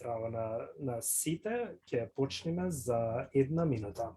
Здраво на сите, ќе почнеме за 1 минута.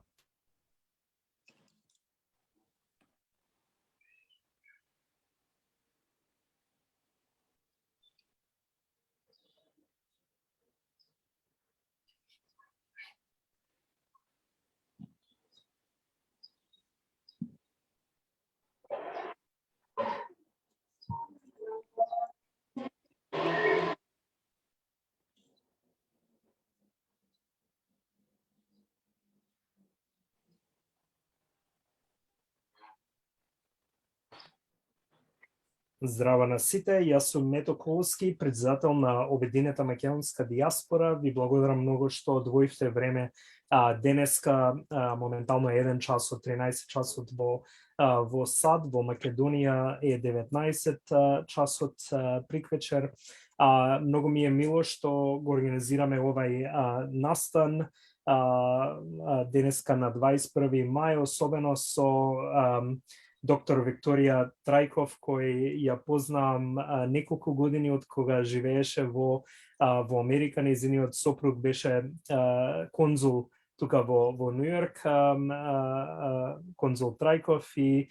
Здраво на сите, јас сум Мето Колски, председател на Обединета македонска дијаспора. Ви благодарам многу што одвоивте време денеска, моментално 1 час од 13 часот во САД, во Македонија е 19 часот приквечер. Многу ми е мило што го организираме овај настан денеска на 21 мај, особено со доктор Викторија Трајков, кој ја познавам неколку години од кога живееше во Америка. Нејзиниот сопруг беше конзул тука во Нью Йорк, конзул Трајков, и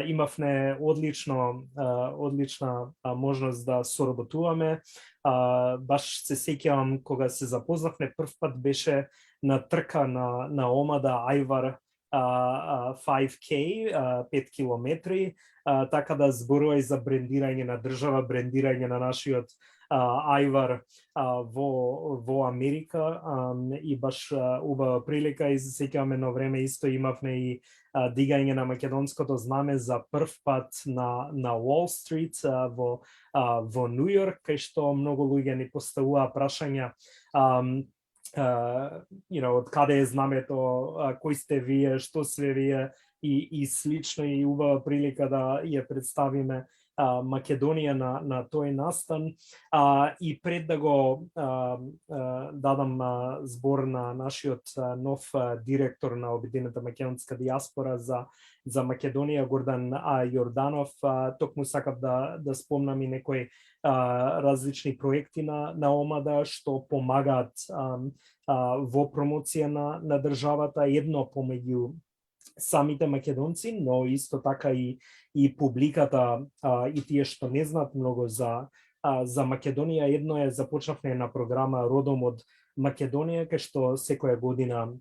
имавме одлична можност да соработуваме. Баш се сеќавам кога се запознавме прв пат беше на трка на Омада Ајвар 5K, 5 километри, така да зборува и за брендирање на држава, брендирање на нашиот Ајвар во Америка, и баш убава прилика. И се сеќаваме на време исто имавме и дигање на македонското знаме за прв пат на Уол Стрит во Нью Йорк, кај што многу луѓе ни поставуваа прашања од каде е знамето, кои сте вие, што све вие и слично, и убава прилика да ја представиме Македонија на тој настан. И пред да го дадам збор на нашиот нов директор на Обединета македонска дијаспора за Македонија, Гордан Јорданов, токму сакав да спомнам и некои различни проекти на Омада што помагаат во промоција на државата, едно помеѓу самите македонци, но исто така и публиката и тие што не знаат многу за Македонија. Едно е, започнавме на програма Родом од Македонија, кај што секоја година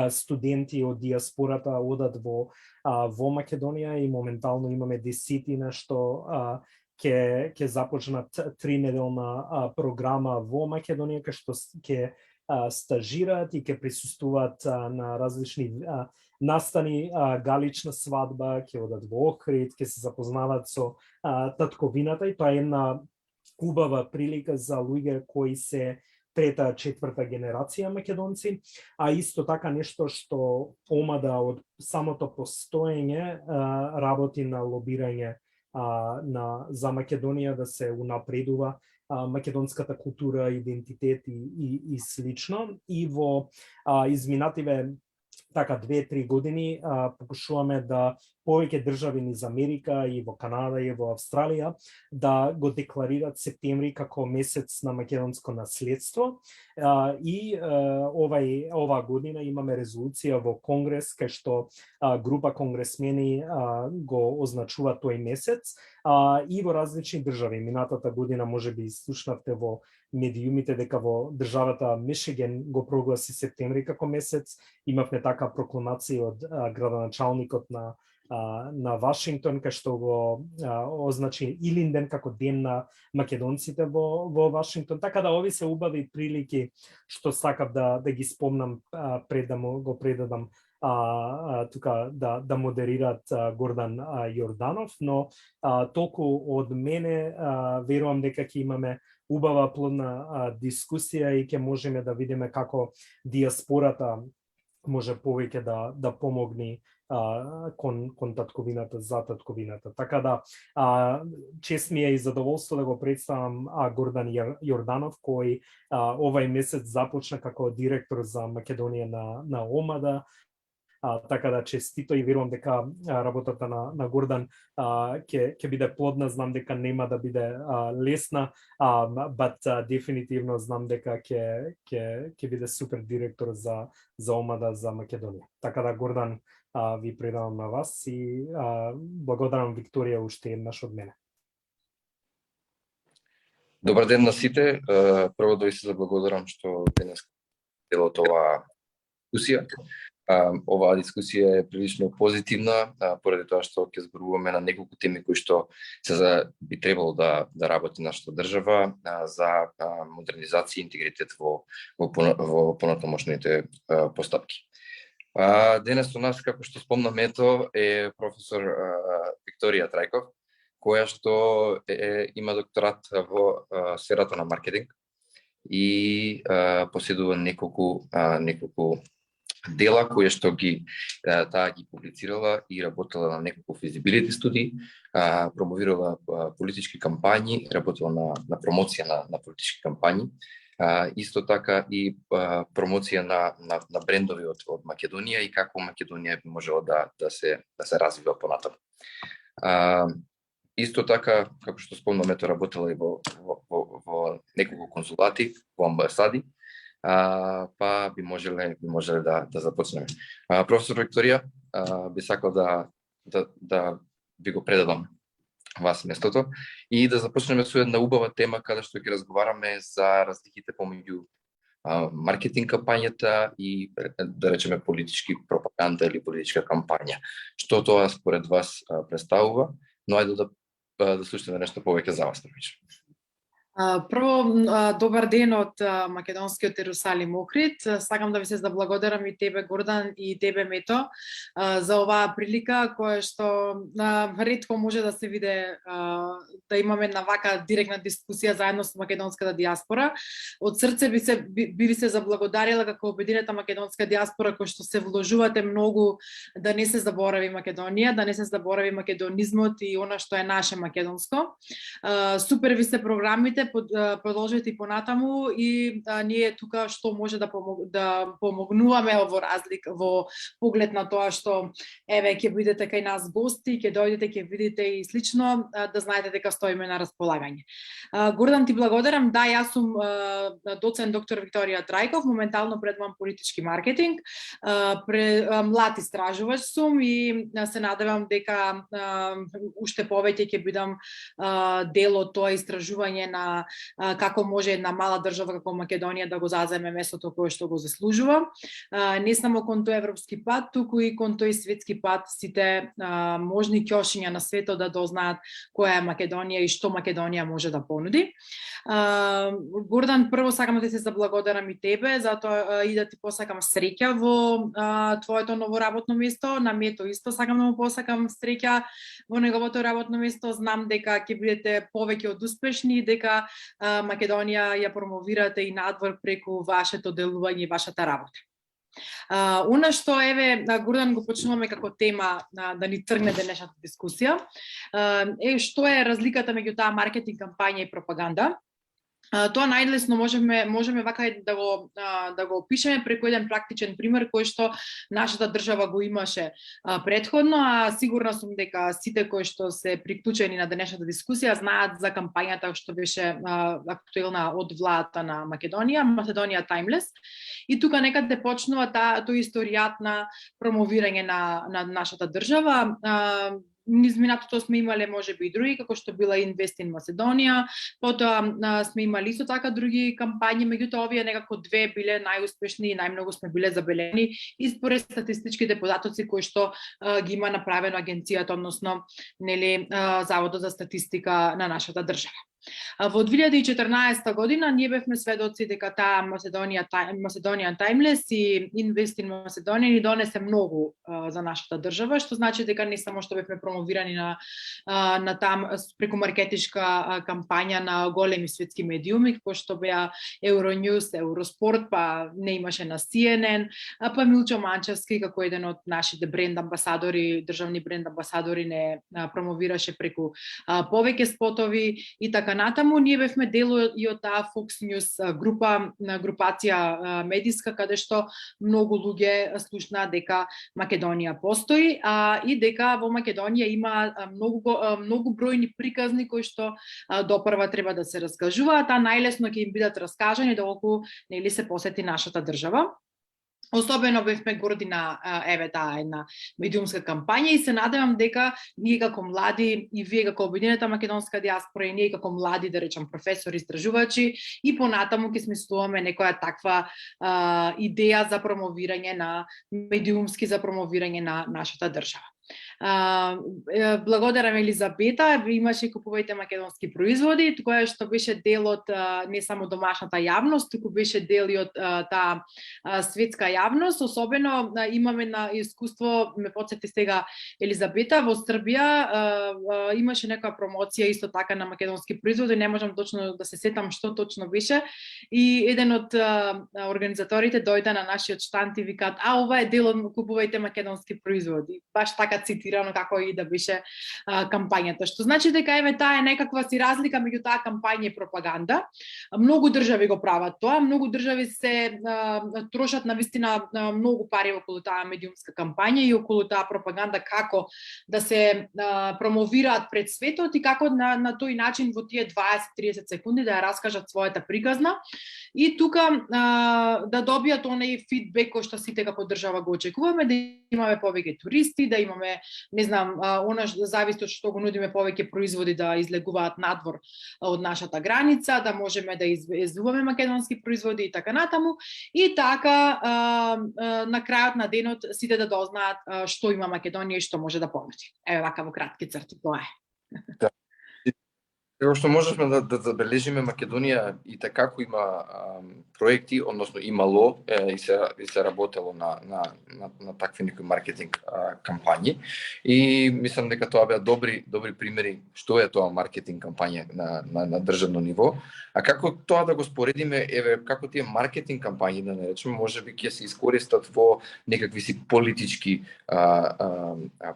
студенти од дијаспората одат во Македонија, и моментално имаме десетина што ќе започнат 3-неделна програма во Македонија, кај што ќе стажираат и ќе присуствуваат на различни настани, галична свадба, ќе одат во Охрид, ќе се запознаваат со татковината, и тоа е една убава прилика за луѓе кои се трета, четврта генерација македонци, а исто така нешто што Омада од самото постоење работи на лобирање за Македонија, да се унапредува македонската култура, идентитет и слично. И во изминативе 2-3 години покушуваме да повеќе држави низ Америка и во Канада и во Австралија да го декларират септември како месец на македонско наследство. И ова година имаме резолуција во Конгрес кај што група конгресмени го означува тој месец, и во различни држави. Минатата година можеби слушнавте во медиумите дека во државата Мишиген го прогласи септември како месец. Имавме така прокламација од градоначалникот на Вашингтон, кај што го означи Илинден како ден на македонците во Вашингтон. Така да ови се убави прилики што сакав да ги спомнам пред да го предадам тука да модерираат Гордан Јорданов, но толку од мене. Верувам дека ќе имаме убава плодна дискусија и ќе можеме да видиме како дијаспората може повеќе да помогне кон татковината, за татковината. Така да чест ми е и задоволство да го представам Гордан Јорданов, кој овај месец започна како директор за Македонија на Омада. така да честито и верувам дека работата на Гордан ќе биде плодна, знам дека нема да биде лесна, but дефинитивно знам дека ќе биде супер директор за омлада за Македонија. Така да Гордан, ви предавам на вас и благодарам Викторија уште еднаш од мене. Добар ден на сите. Прво да ви се заблагодарам што денес делот оваа дискусија. Оваа дискусија е прилично позитивна, поради тоа што ќе зборуваме на неколку теми кои што би требало да работи нашата држава за модернизација и интегритет во понатамошните постапки. Денес со нас, како што спомнам, е професор Викторија Трајков, која што има докторат во сферата на маркетинг и поседува неколку дела кои што таа ги публицирала и работела на неколку физибилити студии, промовирала политички кампањи, работела на промоција на политички кампањи, исто така и промоција на брендови од Македонија и како Македонија би можела да се развива понатаму. Исто така, како што спомнам, работела и во неколку консулати, во амбасади, па би можеле да започнеме. Професор Викторија, би сакал да ви го предадам вас местото и да започнеме со една убава тема каде што ќе разговараме за разликите помеѓу маркетинг кампањата и, да речеме, политички пропаганда или политичка кампања. Што тоа според вас представува? Но ајде да слушаме нешто повеќе за вас. Прво, добар ден од македонскиот Ерусалим Охрид. Сакам да ви се заблагодарам и тебе, Гордан, и тебе, Мето, за оваа прилика која што ретко може да се виде, да имаме една вака директна дискусија заедно со македонската диаспора. Од срце би се заблагодарила како обединета македонска диаспора, кој што се вложувате многу да не се заборави Македонија, да не се заборави македонизмот и она што е наше македонско. Супер ви се програмите, продолжете и понатаму и ние тука што може да помогнуваме во поглед на тоа што ќе бидете кај нас гости, ќе дојдете, ќе видите и слично, да знаете дека стоиме на располагање. Гордан, ти благодарам. Да, јас сум доцент доктор Викторија Трајков, моментално предавам политички маркетинг. Млад истражувач сум и се надевам дека уште повеќе ќе бидам дел од тоа истражување на како може една мала држава како Македонија да го заземе местото кое што го заслужува. Не само кон тој европски пат, туку и кон тој светски пат, сите можни ќошиња на светот да дознаат која е Македонија и што Македонија може да понуди. Гордан, прво сакам да ти се заблагодарам и тебе, затоа и да ти посакам среќа во твоето ново работно место. На Мето исто сакам да му посакам среќа во неговото работно место. Знам дека ќе бидете повеќе од успешни, дека Македонија ја промовирате и надвор преку вашето делување и вашата работа. Она што Гордан го почнуваме како тема да ни тргне денешната дискусија, што е разликата меѓу таа маркетинг кампања и пропаганда. Тоа најлесно можеме вака да го опишеме преку еден практичен пример кој што нашата држава го имаше претходно, а сигурна сум дека сите кои што се приклучени на денешната дискусија знаат за кампањата што беше актуелна од владата на Македонија, Macedonian Timeless. И тука некаде почнува тој историјат на промовирање на нашата држава. Низ минатото сме имале можеби и други, како што била Invest in Macedonia, потоа сме имали исто така други кампањи, меѓутоа овие некако две биле најуспешни и најмногу сме биле забелени и според статистичките податоци кои што ги има направено агенцијата, односно Заводот за статистика на нашата држава. Во 2014 година ние бевме сведоци дека таа Macedonian Timeless и Invest in Macedonia ни донесе многу за нашата држава, што значи дека не само што бевме промовирани на там преку маркетичка кампања на големи светски медиуми, кои што беа Euronews, Eurosport, па не имаше на CNN, па Милчо Манчевски како еден од нашите бренд амбасадори, државни бренд амбасадори не промовираше преку повеќе спотови и така натаму, ние бевме дел и од таа Fox News групација медиска, каде што многу луѓе слушнаа дека Македонија постои, и дека во Македонија има многу бројни приказни кои што допрва треба да се раскажуваат, а најлесно ќе им бидат раскажани доколку нели се посети нашата држава. Особено бевме горди на таа една медиумска кампања и се надевам дека ние како млади и вие како Обединета македонска диаспора и ние како млади, да речам, професори, истражувачи и понатаму ќе смислуваме некоја таква идеја за промовирање на медиумски, за промовирање на нашата држава. Благодарам Елизабета, имаше купувајте македонски производи, тоа што беше дел од не само домашната јавност, туку беше дел и од таа светска јавност. Особено имаме на искуство, ме потсети сега Елизабета, во Србија имаше некоја промоција исто така на македонски производи, не можам точно да се сетам што точно беше, и еден од организаторите дојде на нашиот штанд и викаат: ова е дел од купувајте македонски производи. Баш така цитирано како и да беше кампањата. Што значи дека таа е некаква си разлика меѓу таа кампања и пропаганда. Многу држави го прават тоа, многу држави се трошат навистина многу пари околу таа медиумска кампања и околу таа пропаганда, како да се промовираат пред светот и како на тој начин во тие 20-30 секунди да ја раскажат својата приказна и тука да добијат оној фидбек кој што сите како држава го очекуваме, да имаме повеќе туристи, да имаме, не знам, зависи од што го нудиме, повеќе производи да излегуваат надвор од нашата граница, да можеме да извуваме македонски производи и така натаму. И така, на крајот на денот сите да дознаат што има Македонија и што може да понуди. Еве вака во кратки црти тоа е. Да. Како што можевме да забележиме, Македонија и како има проекти, односно имало и се работело на такви некои маркетинг кампањи, и мислам дека тоа беа добри примери што е тоа маркетинг кампања на државно ниво. А како тоа да го споредиме, еве како тие маркетинг кампањи, да не речеме, можеби ќе се искористат во некакви си политички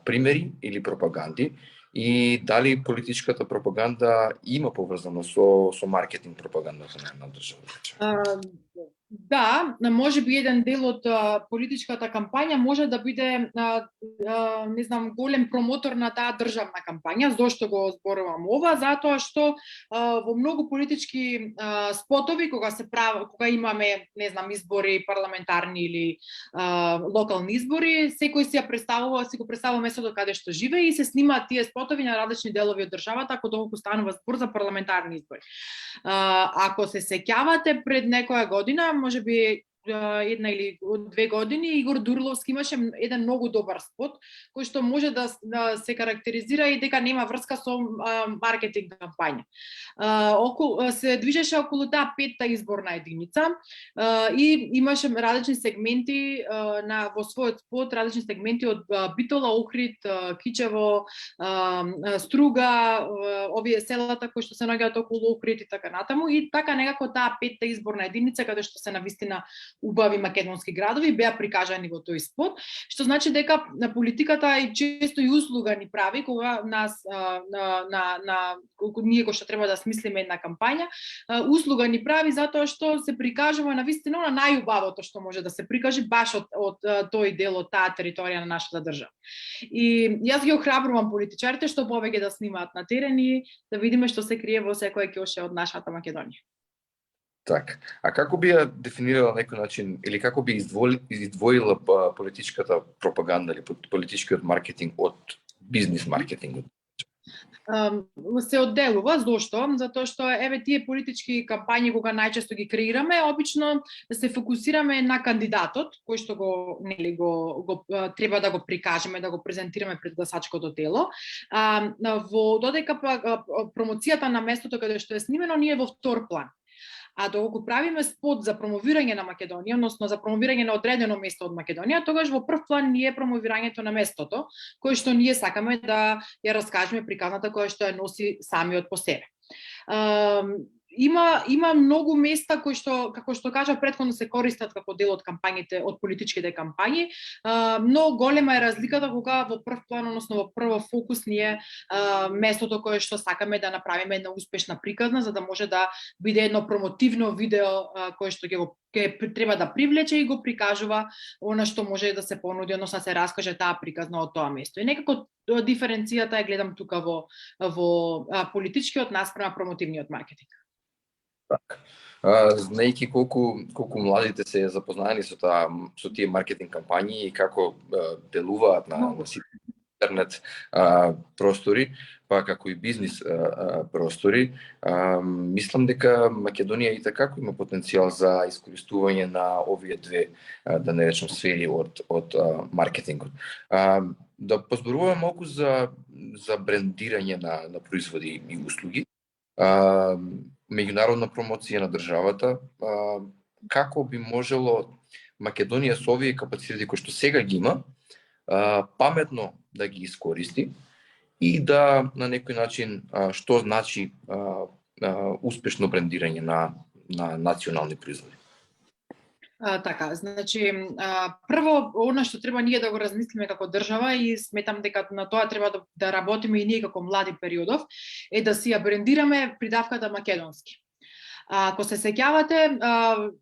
примери или пропаганди, и дали политичката пропаганда има поврзано со маркетинг пропагандата на државата? Да, може би еден дел од политичката кампања може да биде, не знам, голем промотор на таа државна кампања. Зошто го зборувам ова? Затоа што во многу политички спотови, кога имаме, не знам, избори парламентарни или локални избори, секој си го представува местото каде што живее и се снимаат тие спотови на различни делови од државата, ако доколку станува збор за парламентарни избори. Ако се сеќавате, пред некоја година, може би 1 или 2 години, Игор Дурловски имаше еден многу добар спот, кој што може да се карактеризира и дека нема врска со маркетинг кампања. Се движеше околу таа 5-та изборна единица и имаше различни сегменти во својот спот, различни сегменти од Битола, Охрид, Кичево, Струга, овие селата кои што се наоѓаат околу Охрид и така натаму, и така некако таа 5-та изборна единица каде што се навистина убави македонски градови беа прикажани во тој спот, што значи дека на политиката и често и услуга ни прави кога нас ние кои што треба да смислиме една кампања, услуга ни прави затоа што се прикажува навистина на најубавото што може да се прикаже баш од тој дел од таа територија на нашата држава. И јас ги охрабрувам политичарите што повеќе да снимаат на терен и да видиме што се крие во секоја ќоше од нашата Македонија. Так. А како би ја дефинирала некој начин, или како би издвоила политичката пропаганда или политичкиот маркетинг од бизнис маркетингот? Се одделува. Зошто? Затоа што тие политички кампањи кога најчесто ги креираме, обично се фокусираме на кандидатот кој што го треба да го прикажеме, да го презентираме пред гласачкото тело. Додека промоцијата на местото каде што е снимено ние во втор план. А доколку правиме спот за промовирање на Македонија, односно за промовирање на одредено место од Македонија, тогаш во прв план ние е промовирањето на местото, кој што ние сакаме да ја раскажеме приказната која што ја носи самиот по себе. има многу места кои што, како што кажа, претходно се користат како дел од кампањите, од политичките кампањи. Многу голема е разликата кога во прв план, односно во прво фокус ни е местото кое што сакаме да направиме една успешна приказна, за да може да биде едно промотивно видео кое што ќе треба да привлече и го прикажува она што може да се понуди, односно да се раскаже таа приказна од тоа место. И некако диференцијата ја гледам тука во политичкиот наспрема промотивниот маркетинг. Знаејќи колку младите се запознаени со тие маркетинг кампањи и како делуваат на интернет простори, па како и бизнис простори, мислам дека Македонија и така има потенцијал за искористување на овие две, да не речем, сфери од маркетингот. Да позборуваме малку за брендирање на производи и услуги. Меѓународна промоција на државата, како би можело Македонија со овие капацитети кои што сега ги има, паметно да ги искористи и да на некој начин што значи успешно брендирање на национални производи. Така, значи, прво, она што треба ние да го размислиме како држава и сметам дека на тоа треба да работиме и ние како млади периодов, е да си ја брендираме придавката македонски. Ако се сеќавате,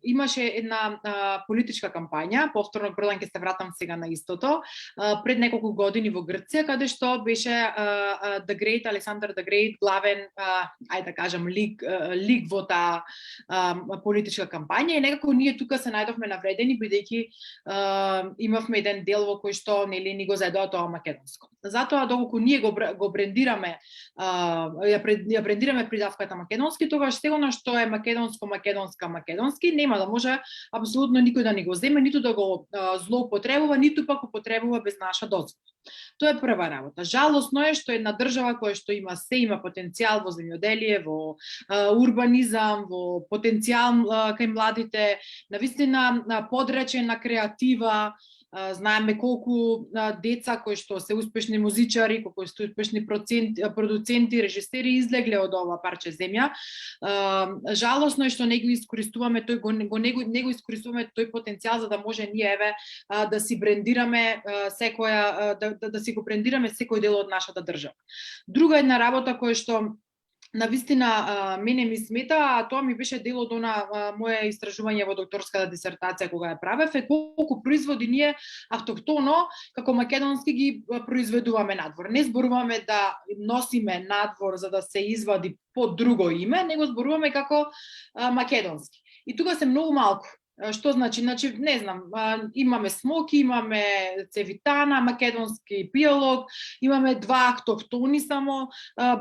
имаше една политичка кампања, повторно Гордан ќе се вратам сега на истото, пред неколку години во Грција, каде што беше The Great, Александар the Great, главен, ајде да кажам, лик во таа политичка кампања и некако ние тука се најдовме навредени, бидејќи имавме еден дел во кој што нели ни го заедоа тоа македонско. Затоа доколку ние го брендираме, ја брендираме придавката македонски, тогаш сето она што е македонски, нема да може апсолутно никој да ни го земе, ниту да го злоупотребува, ниту пак употребува без наша дозвола. Тоа е прва работа. Жалосно е што една држава која што има потенцијал во земјоделие, во урбанизам, во потенцијал кај младите, навистина подречена креатива, знаеме колку деца кои што се успешни музичари, колку се успешни продуценти, режисери излегле од ова парче земја. Жалосно е што не го искористуваме не го искористуваме тој потенцијал за да може ние да си брендираме да си го брендираме секој дел од нашата држава. Друга една работа која што навистина мене ми смета, а тоа ми беше дел од моја истражување во докторската дисертација кога ја правев, е колку производи ние автохтоно како македонски ги произведуваме надвор. Не зборуваме да носиме надвор за да се извади под друго име, него зборуваме како македонски. И тука се многу малку. Што значи? Значи, не знам, имаме смоки, имаме цевитана, македонски пијалок, имаме два автохтони само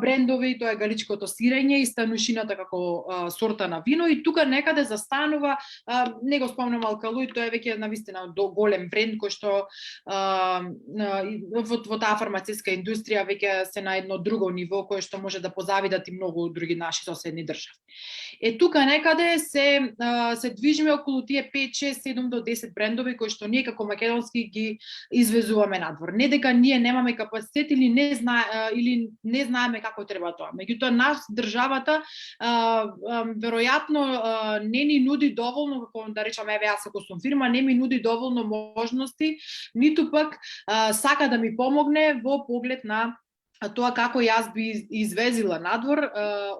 брендови, тоа е галичкото сирење и станушината како сорта на вино и тука некаде застанува, не го спомнам Алкалуј, тоа е веќе навистина голем бренд кој што во таа фармацевска индустрија веќе се на едно друго ниво кое што може да позавидат и многу други наши соседни држави. Тука некаде се движиме околу тие 5, 6, 7 до 10 брендови кои што ние како македонски ги извезуваме надвор. Не дека ние немаме капацитет или не знаеме како треба тоа. Меѓутоа нас државата веројатно не ни нуди доволно, како да речам јас ако сум фирма, не ми нуди доволно можности, ниту пак сака да ми помогне во поглед на тоа како јас би извезила надвор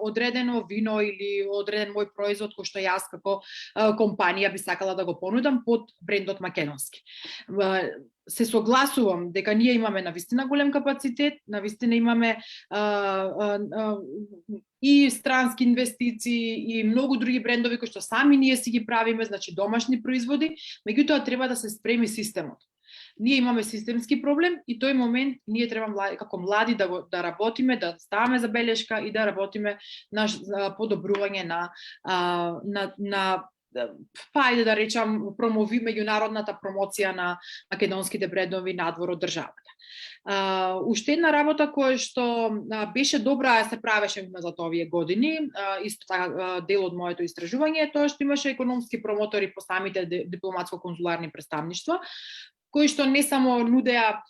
одредено вино или одреден мој производ кој што јас како компанија би сакала да го понудам под брендот македонски. Се согласувам дека ние имаме навистина голем капацитет, навистина имаме и странски инвестиции и многу други брендови кои што сами ние си ги правиме, значи домашни производи, меѓутоа треба да се спреми системот. Ние имаме системски проблем и тој момент ние треба како млади да работиме, да ставаме забелешка и да работиме на подобрување на ајде да речам меѓународната промоција на македонските брендови надвор од државата. Уште една работа која што беше добра, се правеше за овие години, исто така дел од моето истражување е тоа што имаше економски промотори по самите дипломатско-конзуларни претставништва, кои што не само нудеа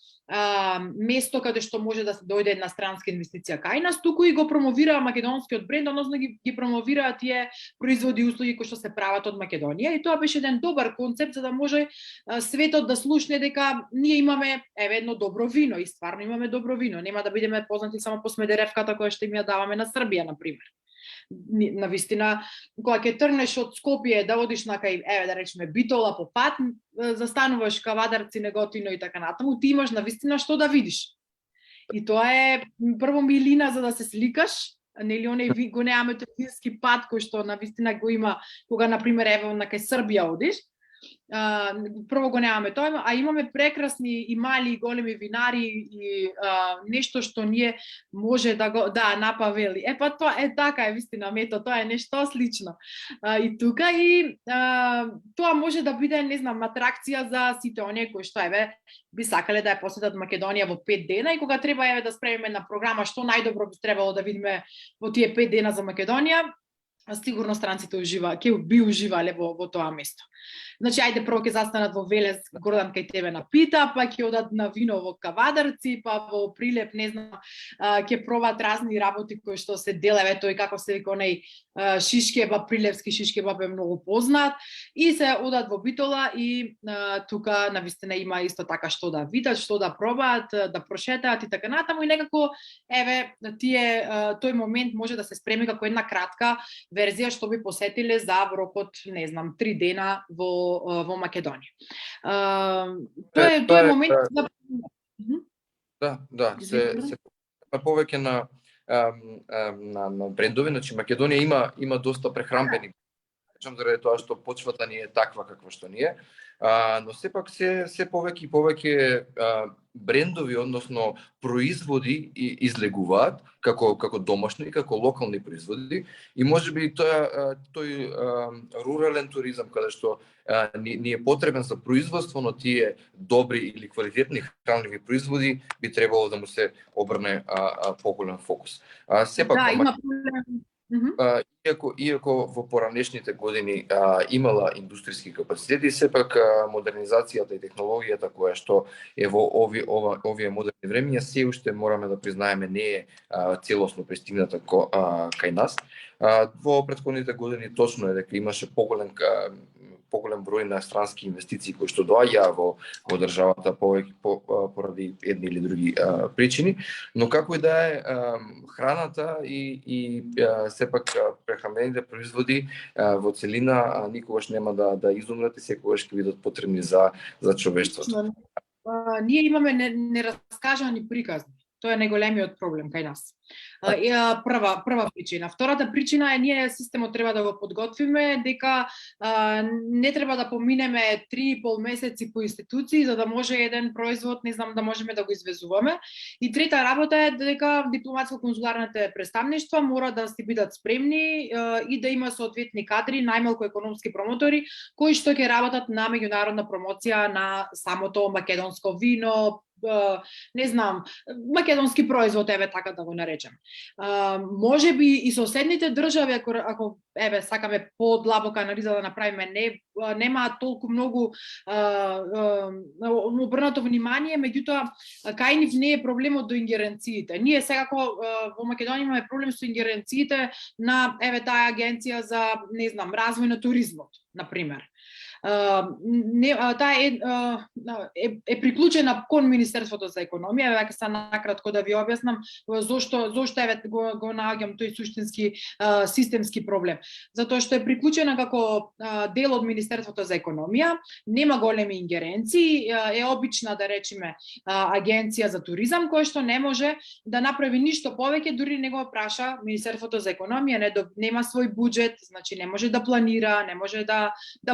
место каде што може да се дојде една странска инвестиција кај нас, туку и го промовира македонскиот бренд, односно ги промовира тие производи и услуги кои што се прават од Македонија, и тоа беше еден добар концепт за да може светот да слушне дека ние имаме едно добро вино, и стварно имаме добро вино. Нема да бидеме познати само по смедеревката која што им ја даваме на Србија, на пример. На вистина, кога ќе тргнеш од Скопје да одиш на кај, да речеме, Битола по пат, застануваш Кавадарци, Неготино и така натаму, ти имаш на вистина што да видиш. И тоа е прво милина за да се сликаш, нели оној го немаме тој вински пат кој што на вистина го има кога на пример на кај Србија одиш. Прво го немаме тоа, а имаме прекрасни и мали и големи винари и нешто што ние може да го напавели. Па тоа е така, е вистина, мето, тоа е нешто слично. И тука и тоа може да биде, не знам, атракција за сите оние кои што би сакале да ја посетат Македонија во 5 дена, и кога треба да спремиме на програма што најдобро би требало да видиме во тие 5 дена за Македонија, сигурно странците ќе би уживале во тоа место. Значи, ајде прво ќе застанат во Велес, Гордан кај тебе на Пита, па ќе одат на вино во Кавадарци, па во Прилеп, не знам, ќе пробат разни работи кои што се делеве, тој како се вика оној шишкебаб, прилепски шишкебаб е многу познат, и се одат во Битола и тука навистина има исто така што да видат, што да пробаат, да прошетаат и така натаму, и некако тој момент може да се спреми како една кратка верзија што би посетиле за рокот, не знам, 3 дена во Македонија. Тоа е момент за... Да, се повеќе на брендови, значи Македонија има доста прехрамбени, заради тоа што почвата ни е таква каква што ни е, но сепак се повеќе и повеќе брендови, односно производи излегуваат како домашни и како локални производи, и можеби тој рурален туризам каде што ни е потребен за производство на тие добри или квалитетни хранливи производи, би требало да му се обрне поголем фокус. Сепак има проблем. Иако во поранешните години имала индустријски капацитети, сепак модернизацијата и технологијата која што е во овие модерни времиња се уште мораме да признаеме не е целосно пристигната кај нас. Во претходните години точно е дека имаше поголем број на странски инвестиции кои што доаѓаа во државата поради едни или други причини, но како и да е, храната и сепак прехранбените производи во целина никогаш нема да изумрат и секогаш ќе бидат потребни за човештвото. Ние имаме нераскажани приказни. Тоа е најголемиот проблем кај нас. Прва причина. Втората причина е ние системот треба да го подготвиме, дека не треба да поминеме 3,5 месеци по институции за да може еден производ, не знам, да можеме да го извезуваме. И трета работа е дека дипломатско-консуларните представништва мора да си бидат спремни и да има соодветни кадри, најмалку економски промотори, кои што ќе работат на меѓународна промоција на самото македонско вино, не знам, македонски производ, така да го наречем. Може би и соседните држави, ако сакаме подлабока анализа да направиме, нема толку многу обрнато внимание, меѓутоа кај нив не е проблемот до ингеренциите. Ние секако во Македонија имаме проблем со ингеренциите на таа агенција за, не знам, развој на туризмот, на пример. Таа е приклучена кон Министерството за економија, веќе са накратко да ви објаснам зошто го наоѓам тој суштински системски проблем. Затоа што е приклучена како дел од Министерството за економија, нема големи ингеренции, е обична, да речеме, агенција за туризам која што не може да направи ништо повеќе, дури не го праша Министерството за економија, нема свој буџет, значи не може да планира, не може да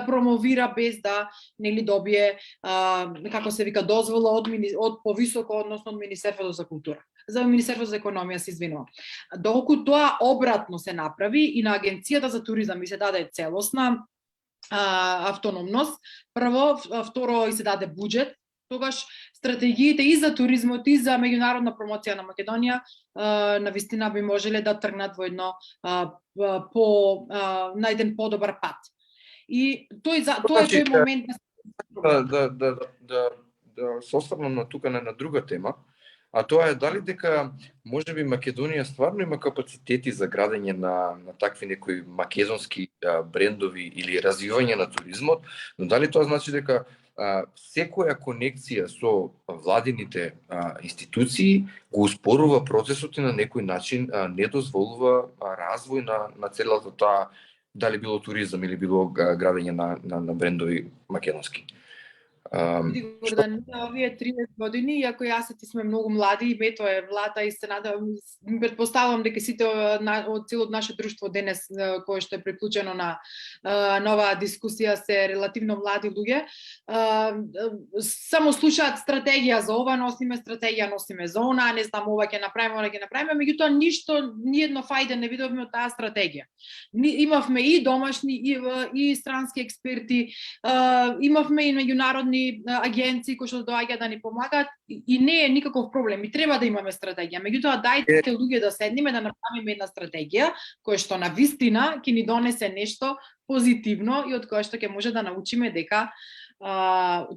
промовира без да нели добие како се вика дозвола од повисоко, односно од Министерството за култура. За Министерството за економија се извинувам. Доколку тоа обратно се направи и на агенцијата за туризам и се даде целосна автономност, прво, второ и се даде буџет, тогаш стратегиите и за туризмот и за меѓународна промоција на Македонија навистина би можеле да тргнат во едно на еден подобар пат. И тоа е тој момент се оставам на тука на друга тема, а тоа е дали дека можеби Македонија стварно има капацитети за градење на такви некои македонски брендови или развивање на туризмот, но дали тоа значи дека секоја конекција со владините институции го успорува процесот и на некој начин не дозволува развој на целата таа, дали било туризам или било градење на брендови македонски. Гордан, овие 30 години, иако јас и ти сме многу млади, и Мето е млада и се претпоставувам дека сите од целото наше друштво денес кое што е приклучено на нова дискусија се релативно млади луѓе, само слушаат стратегија за ова, носиме стратегија, носиме за она, не знам, ова ќе направиме, ова ќе направиме, меѓутоа ништо, ниедно фајде не видовме од таа стратегија. Имавме и домашни и странски експерти, имавме и меѓународни агенции кои што доаѓаат да ни помагаат и не е никаков проблем. И треба да имаме стратегија. Меѓутоа дајте луѓе да седнеме да направиме една стратегија која што на вистина ќе ни донесе нешто позитивно и од кое што ќе може да научиме дека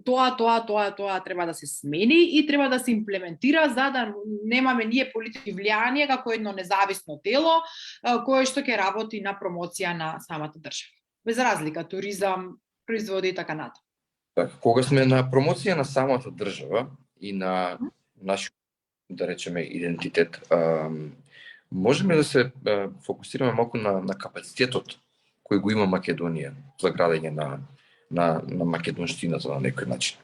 тоа треба да се смени и треба да се имплементира за да немаме ние политички влијание како едно независно тело кое што ќе работи на промоција на самата држава. Без разлика туризам, производи и така натаму. Кога сме на промоција на самата држава и на нашиот, да речеме, идентитет, можеме да се фокусираме малку на капацитетот кој го има Македонија за градење на македонштината на некој начин.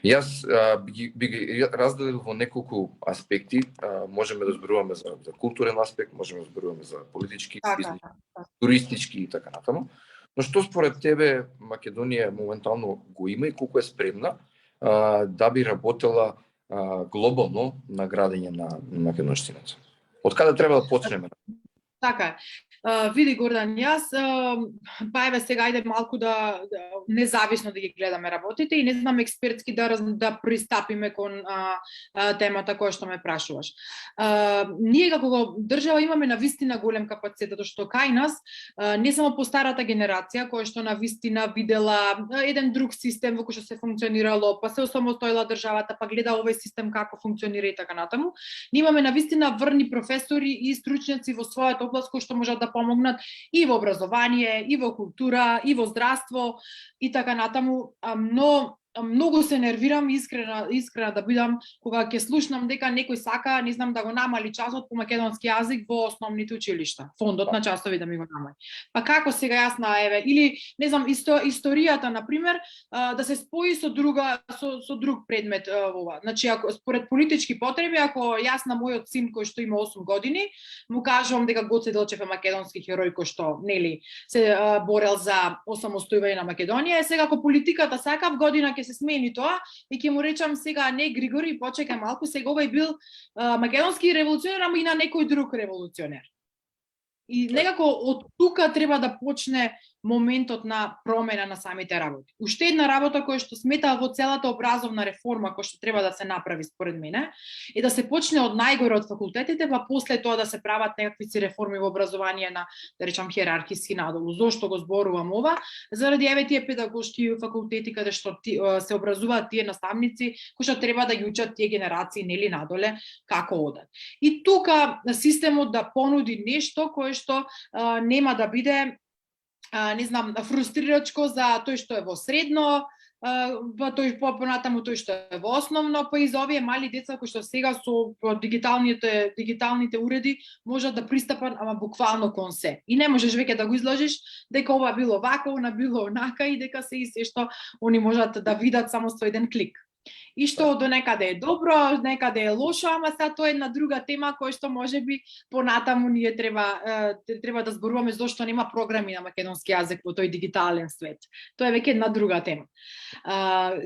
Јас би ги разделил во неколку аспекти. Можеме да зборуваме за културен аспект, можеме да зборуваме за политички, туристички и така натаму. Но што според тебе Македонија моментално го има и колку е спремна да би работела глобално на градење на македонштината? Од каде треба да почнеме? Така е. Види Гордан, јас па еве сега ајде малку да независно да ги гледаме работите и не знам експертски да пристапиме кон темата која што ме прашуваш. Ние како држава имаме навистина голем капацитет, затоа што кај нас не само по старата генерација која што навистина видела еден друг систем во кој што се функционирало, па се осамостоила државата, па гледа овој систем како функционира и така натаму. Ние имаме навистина врни професори и стручњаци во својата област кои што можат да помогнат и во образование, и во култура, и во здравство и така натаму, но многу се нервирам, искрена да бидам, кога ќе слушнам дека некој сака, не знам, да го намали часот по македонски јазик во основните училишта. Фондот на часови да ми го намали. Па како сега јас еве, или не знам, историјата на пример, да се спои со друг предмет ова. Значи, ако според политички потреби, ако јас на мојот син кој што има 8 години, му кажувам дека Гоце Делчев е македонски херој кој што, нели, се борел за осамостојување на Македонија, и сега ако политиката сака в година ќе се смени тоа и ќе му речам сега не Григори, почекај малку, сега овој бил македонски револуционер, ама и на некој друг револуционер. И некако од тука треба да почне моментот на промена на самите работи. Уште една работа која што смета во целата образовна реформа која што треба да се направи според мене е да се почне од најгоре од факултетите, па после тоа да се прават некакви си реформи во образование на, да речам, хиерархиски надолу. Зошто го зборувам ова? Заради еве тие педагошки факултети каде што се образуваат тие наставници кои што треба да ги учат тие генерации нели надоле како одат. И тука системот да понуди нешто кое што нема да биде не знам, фрустрирачко за тој што е во средно, тој понатаму тој што е во основно, па и за овие мали деца кои што сега со дигиталните уреди можат да пристапат ама буквално кон се. И не можеш веќе да го изложиш дека ова било вака, она било онака и дека се и се што они можат да видат само со еден клик. И што до некаде е добро, некаде е лошо, ама сега тоа е една друга тема која што можеби понатаму ние треба да зборуваме зошто нема програми на македонски јазик во тој дигитален свет. Тоа е веќе една друга тема.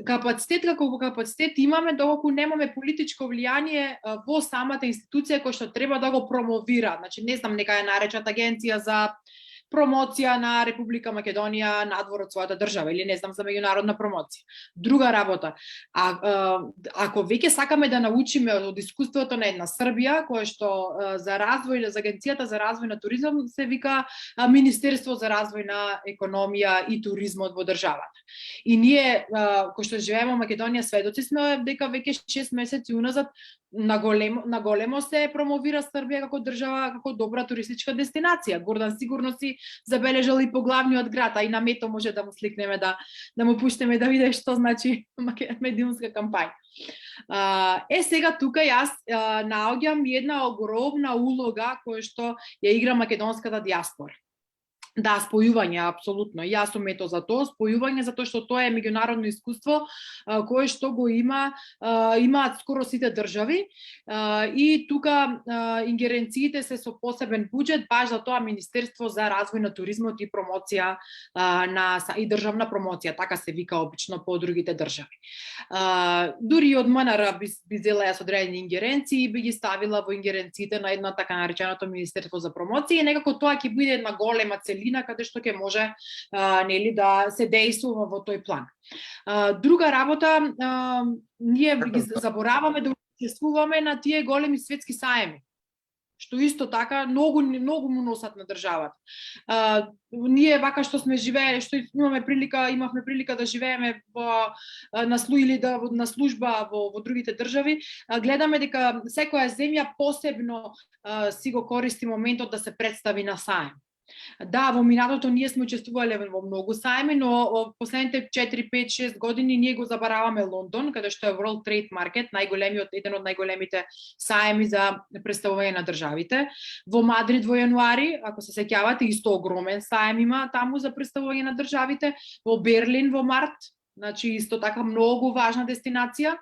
Капацитет како капацитет имаме, доколку немаме политичко влијание во самата институција која што треба да го промовира. Значи не знам, нека ја наречат агенција за промоција на Република Македонија надвор од својата држава или не знам за меѓународна промоција. Друга работа. Ако веќе сакаме да научиме од искуството на една Србија, која што за развој, за Агенцијата за развој на туризам се вика Министерство за развој на економија и туризмот во државата. И ние кои што живееме во Македонија сведоци сме дека веќе 6 месеци уназад на големо се промовира Србија како држава, како добра туристичка дестинација. Гордан сигурно си забележал и по главниот град, а и на Мето може да му сликнеме да му пуштеме да види што значи медиумска кампања. Сега тука јас наоѓам една огромна улога која што ја игра македонската диаспора. Да, спојување, апсолутно. Јас сум ето за тоа, спојување, затоа што тоа е меѓународно искуство кое што го имаат скоро сите држави и тука ингеренциите се со посебен буџет баш за тоа Министерство за развој на туризмот и промоција и државна промоција, така се вика обично по другите држави. Дури од МНР би зела јас одредени ингеренции и би ги ставила во ингеренциите на една така нареченото Министерство за промоција и некако тоа ќе биде една голема целина каде што ќе може нели да се дејствува во тој план. Друга работа, ние ги забораваме да учествуваме на тие големи светски саеми, што исто така многу му носат на државата. Ние вака што сме живееле, што имавме прилика да живееме на служба во другите држави, гледаме дека секоја земја посебно си го користи моментот да се представи на саем. Да, во минатото ние сме учествувале во многу саеми, но последните 4, 5, 6 години ние го забараваме Лондон, каде што е World Trade Market, еден од најголемите саеми за представување на државите. Во Мадрид во јануари, ако се сеќавате, исто огромен саем има таму за представување на државите. Во Берлин во март, значи исто така многу важна дестинација.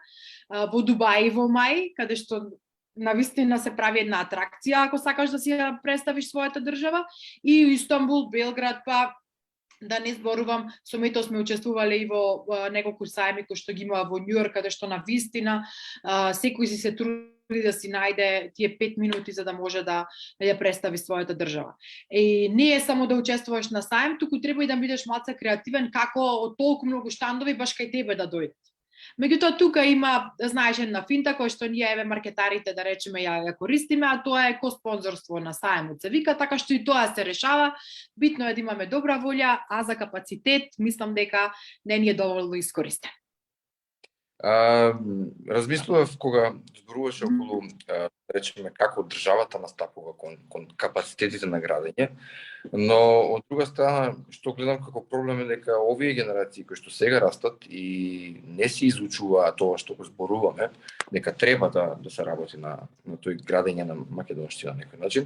Во Дубај во мај, каде што навистина се прави една атракција ако сакаш да си ја представиш својата држава, и Истанбул, Белград, па да не зборувам, со Мето сме учествувале и во неколку саеми кои што ги има во Њујорк, каде што навистина секој си се труди да си најде тие 5 минути за да може да ја представи својата држава. И не е само да учествуваш на саем, туку треба и да бидеш малце креативен како од толку многу штандови баш кај тебе да дојдат. Меѓутоа тука има, знаеш, една финта која што ние маркетарите да речеме ја користиме, а тоа е коспонзорство на саемот се вика, така што и тоа се решава. Битно е да имаме добра волја, а за капацитет мислам дека не ни е доволно искористен. Размислував кога зборуваше околу, речеме, како државата настапува кон капацитетите на градење, но од друга страна што гледам како проблем е дека овие генерации кои што сега растат и не се изучува тоа што го зборуваме, дека треба да се работи на тој градење на македонштина на некој начин,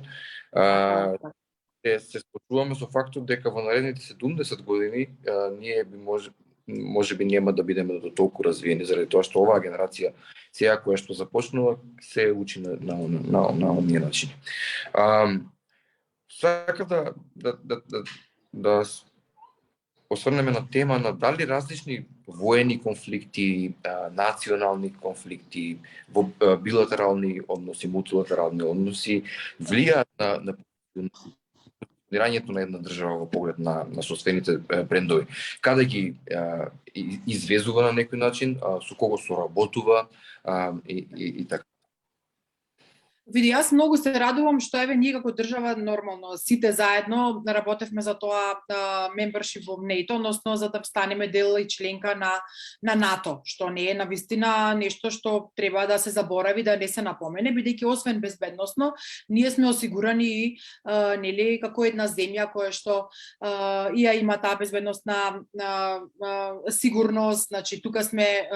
се спочуваме со фактот дека во наредните 70 години ние може би нема да бидеме до толку развиени, заради тоа што оваа генерација сега која што започнува се учи на оние начини. Сакам да осврнеме на тема на дали различни воени конфликти, национални конфликти, билатерални односи, мултилатерални односи влијаат на функционирањето на една држава во поглед на сопствените брендови. Каде ги извезува на некој начин, со кого соработува и така. Види, јас многу се радувам што еве ние како држава нормално сите заедно работевме за тоа membership во НАТО, односно за да станеме дел и членка на НАТО, што не е навистина нешто што треба да се заборави, да не се напомене, бидејќи освен безбедносно, ние сме осигурани нели како една земја која што ја има таа безбедносна сигурност, значи тука сме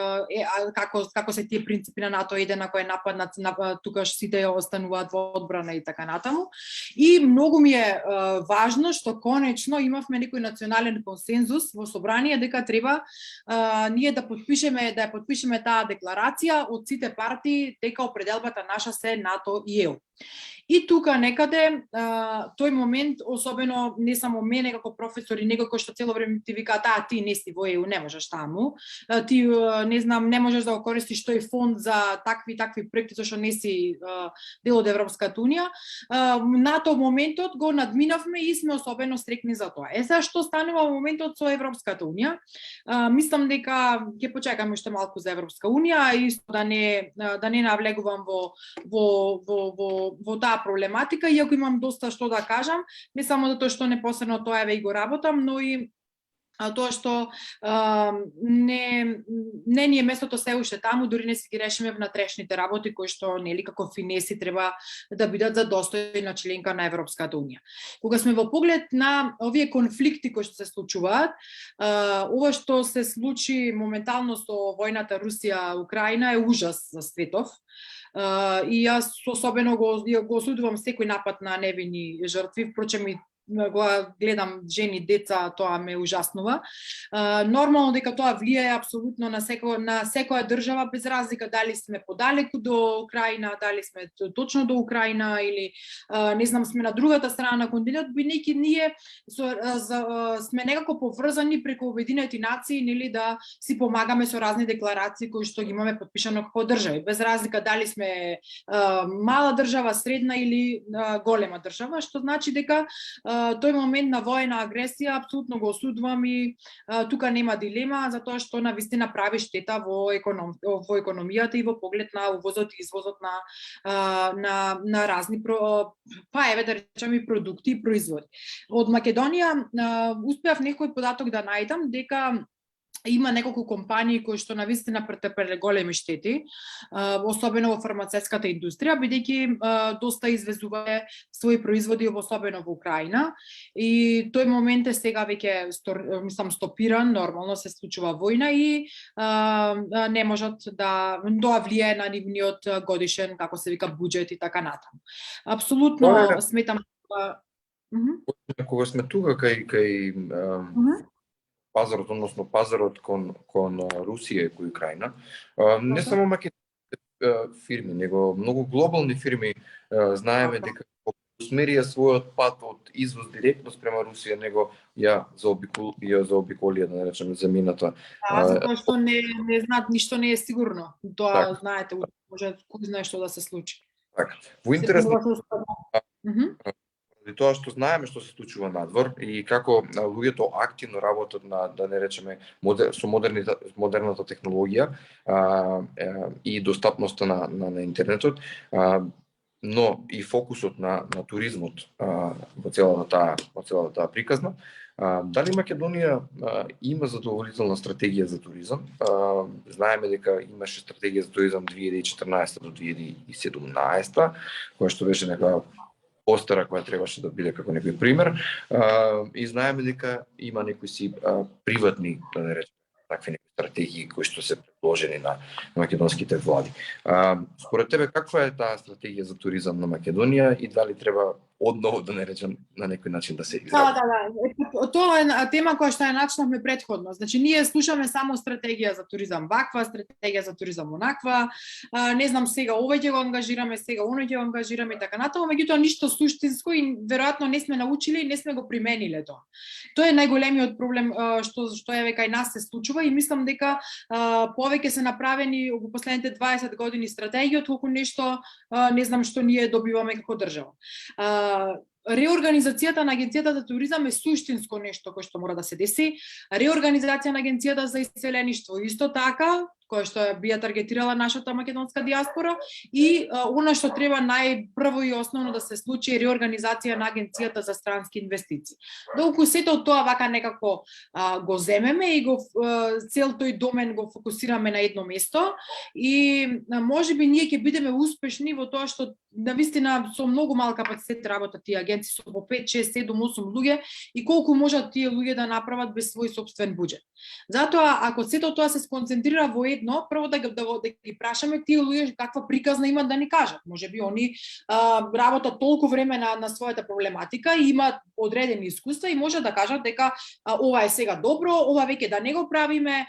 како се тие принципи на НАТО, еден ако е нападнат, тука сите остануваат во одбрана и така натаму. И многу ми е важно што конечно имавме некој национален консензус во собрание дека треба ние да ја подпишеме таа декларација од сите партии дека определбата наша се НАТО и ЕУ. И тука некаде тој момент, особено не само мене како професор и некој кој што цело време ти вика, ти не си во ЕУ, не можеш таму, ти не знам, не можеш да го користиш тој фонд за такви проекти зашто не си дел од Европската унија. На тој моментот го надминавме и сме особено стрекни за тоа. Сега што станува во моментот со Европската унија? Мислам дека ќе почекаме уште малку за Европска унија и да не навлегувам во таа проблематика, иако имам доста што да кажам, не само затоа што непосредно тоа и го работам, но и тоа што не ни е местото се уште таму, дури не си ги решиме внатрешните работи кои што нели како финеси треба да бидат за достојна членка на Европската унија. Кога сме во поглед на овие конфликти кои што се случуваат, ова што се случи моментално со војната Русија-Украина е ужас за светов. И јас особено го осудувам секој напад на невини жртви, впрочем и го гледам жени, деца, тоа ме ужаснува. Нормално дека тоа влијае апсолутно на секоја држава, без разлика дали сме подалеку до Украина, дали сме точно до Украина или не знам, сме на другата страна на континентот, бидејќи ние сме некако поврзани преку Обединети нации, нели, да си помагаме со разни декларации кои што ги имаме потпишано како држави, без разлика дали сме мала држава, средна или голема држава, што значи дека тој момент на воена агресија апсолутно го осудувам и тука нема дилема, затоа што навистина прави штета во економијата и во поглед на увозот и извозот на разни да речеме и продукти и производи. Од Македонија успеав некој податок да најдам дека има неколку компании кои што навистина претрпеле големи штети, особено во фармацевската индустрија, бидејќи доста извезувале своји производи, особено во Украина. И тој момент е сега веќе стопиран, нормално се случува војна и не можат да тоа влијае на нивниот годишен, како се вика, буџет и така натаму. Апсолутно сметам кога сме тука кај пазарот, односно пазарот кон Русија и кон Украина, не само македонски фирми, него многу глобални фирми знаеме дека усмерија својот пат од извоз директно спрема Русија, него ја заобиколија, да речеме, земјината. Затоа што не знаат, ништо не е сигурно. Тоа знаете, може кој знае што да се случи. Така. Во интерес и тоа што знаеме што се случува надвор и како луѓето активно работат на, да не речеме, со модерната технологија и достапноста на интернетот, но и фокусот на туризмот во целата таа приказна. Дали Македонија има задоволителна стратегија за туризам? Знаеме дека имаше стратегија за туризам 2014 до 2017, која што беше некоја постара која требаше да биде како некој пример, и знаеме дека има некои си приватни, да не речеме, такви стратегии кои што се предложени на македонските влади. Според тебе каква е таа стратегија за туризам на Македонија и дали треба одново, да не речем, на некој начин да се изработи? Да. Тоа е тема која што ја начнавме претходно. Значи, ние слушаме само стратегија за туризам ваква, стратегија за туризам онаква, не знам, сега овој ќе го ангажираме, сега оној ќе го ангажираме и така натаму, меѓутоа ништо суштинско и веројатно не сме научиле и не сме го примениле тоа. Тоа е најголемиот проблем што е кај нас се случува и мислам дека повеќе се направени во последните 20 години стратегии отколку нешто не знам што ние добиваме како држава. Реорганизацијата на Агенцијата за туризам е суштинско нешто кое што мора да се деси. Реорганизација на Агенцијата за иселеништво исто така, која што би ја таргетирала нашата македонска диаспора и она што треба најпрво и основно да се случи е реорганизација на Агенцијата за странски инвестиции. Доколку сето тоа вака некако го земеме и го цел тој домен го фокусираме на едно место и можеби ние ќе бидеме успешни во тоа што навистина со многу мал капацитет работат тие агенции, со по 5, 6, 7, 8 луѓе и колку можат тие луѓе да направат без свој сопствен буџет. Затоа ако сето тоа се сконцентрира во редно прво да ги прашаме тие луѓе каква приказна имат да ни кажат. Можеби они работат толку време на својата проблематика и имаат одредени искуства и може да кажат дека ова е сега добро, ова веќе да не го правиме,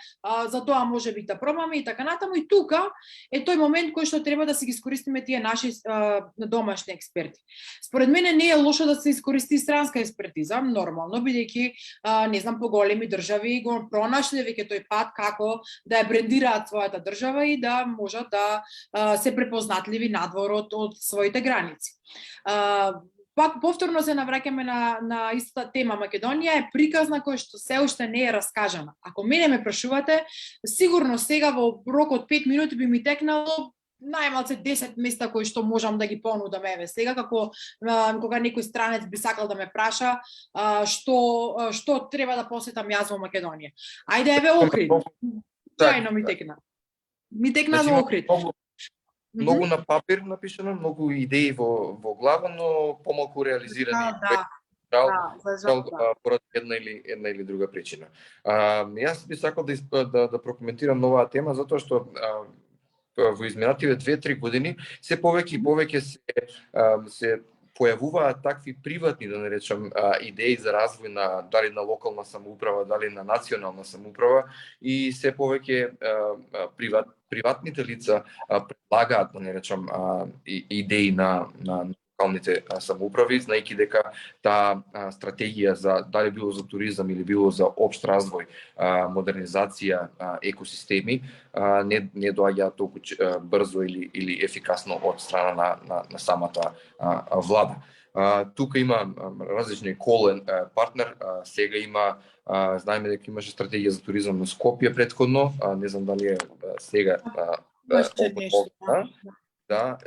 за тоа можеби да пробаме и така натаму. И тука е тој момент кој што треба да се ги искористиме тие наши домашни експерти. Според мене не е лошо да се искористи странска експертиза, нормално, бидејќи не знам, поголеми држави го пронашле веќе тој пат како да ја брендираат својата држава и да можат да се препознатливи надвор од своите граници. Пак повторно се навраќаме на истата тема. Македонија е приказна која што се уште не е раскажана. Ако мене ме прашувате, сигурно сега во рок од 5 минути би ми текнало најмалце 10 места кои што можам да ги понудам еве сега, како кога некој странец би сакал да ме праша што треба да посетам јас во Македонија. Ајде еве Охрид. Зајно ми текна. Ми текна за Охрид. Многу на папир напишано, многу идеи во глава, но помалку реализирани. Поради една или друга причина. Јас би сакал да прокоментирам оваа тема затоа што во изминативе 2-3 години се повеќе и повеќе се појавуваат такви приватни, да наречам, идеи за развој на дали на локална самоуправа, дали на национална самоуправа и се повеќе приватните лица предлагаат, да наречам, идеи на локалните самоуправи, знаејќи дека таа стратегија за дали било за туризам или било за општ развој, модернизација, екосистеми не доаѓа толку брзо или ефикасно од страна на самата влада. Тука има различни колен партнер, сега има знаеме дека имаше стратегија за туризам на Скопје претходно, не знам дали е сега Да,